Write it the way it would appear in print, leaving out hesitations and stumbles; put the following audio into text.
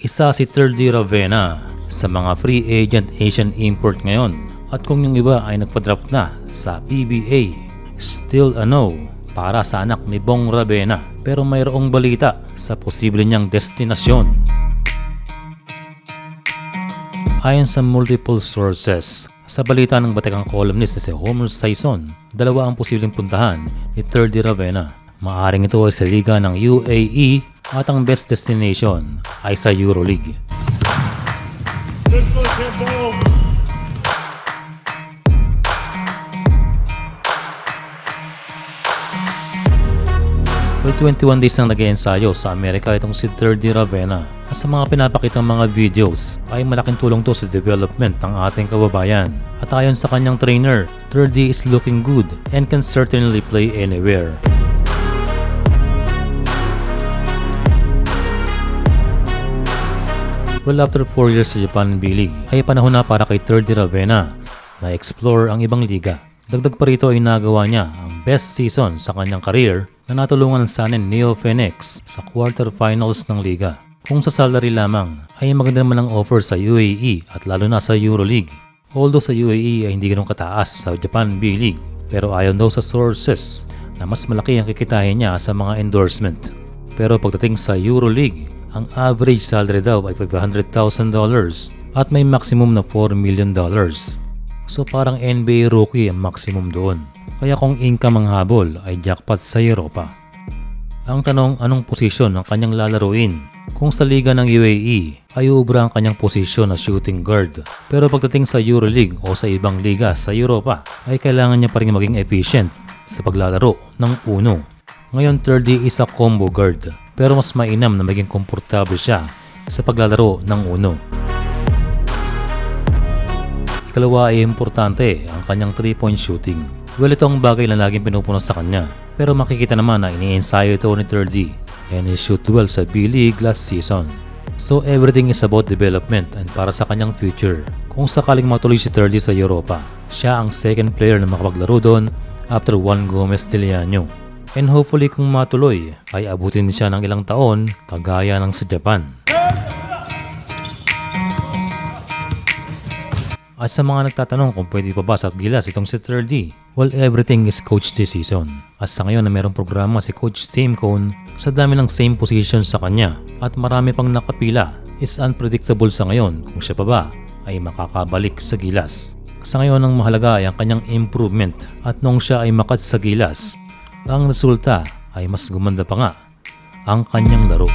Isa si Thirdy Ravena sa mga free agent Asian import ngayon. At kung yung iba ay nagpa-draft na sa PBA, still a no para sa anak ni Bong Ravena. Pero mayroong balita sa posible niyang destinasyon. Ayon sa multiple sources, sa balita ng batikang columnist na si Homer Sison, dalawa ang posibleng puntahan ni Thirdy Ravena. Maaring ito ay sa liga ng UAE at ang best destination ay sa EuroLeague. May 21 days nang nag-iensayo sa Amerika itong si Thirdy Ravena. At sa mga pinapakitang mga videos ay malaking tulong to sa development ng ating kababayan. At ayon sa kanyang trainer, Thirdy is looking good and can certainly play anywhere. Well, after 4 years sa Japan B-League, ay panahon na para kay Thirdy Ravena na explore ang ibang liga. Dagdag pa rito ay nagawa niya ang best season sa kanyang career na natulungan sa Neo Phoenix sa quarterfinals ng liga. Kung sa salary lamang ay maganda naman ang offer sa UAE at lalo na sa EuroLeague. Although sa UAE ay hindi ganoon kataas sa Japan B-League, pero ayon daw sa sources na mas malaki ang kikitahin niya sa mga endorsement. Pero pagdating sa EuroLeague, ang average salary daw ay $500,000 at may maximum na $4 million. So parang NBA rookie ang maximum doon. Kaya kung income ang habol ay jackpot sa Europa. Ang tanong, anong posisyon ang kanyang lalaruin? Kung sa liga ng UAE ay ubra ang kanyang posisyon na shooting guard. Pero pagdating sa EuroLeague o sa ibang liga sa Europa ay kailangan niya pa rin maging efficient sa paglalaro ng uno. Ngayon Thirdy is a combo guard. Pero mas mainam na maging komportable siya sa paglalaro ng uno. Ikalawa ay importante ang kanyang 3-point shooting. Well, ito ang bagay na laging pinupuno sa kanya. Pero makikita naman na iniensayo ito ni Thirdy and he shoot well sa B-League last season. So everything is about development and para sa kanyang future. Kung sakaling matuloy si Thirdy sa Europa, siya ang second player na makapaglaro doon after Juan Gomez Diliano. And hopefully kung matuloy ay abutin siya ng ilang taon kagaya ng sa Japan. At sa mga nagtatanong kung pwede pa ba sa Gilas itong si Thirdy, well, everything is coach this season. At sa ngayon na mayroong programa si Coach Tim Cone sa dami ng same position sa kanya at marami pang nakapila, is unpredictable sa ngayon kung siya pa ba ay makakabalik sa Gilas. Sa ngayon ang mahalaga ay ang kanyang improvement at nung siya ay makat sa Gilas, ang resulta ay mas gumanda pa nga ang kanyang laro.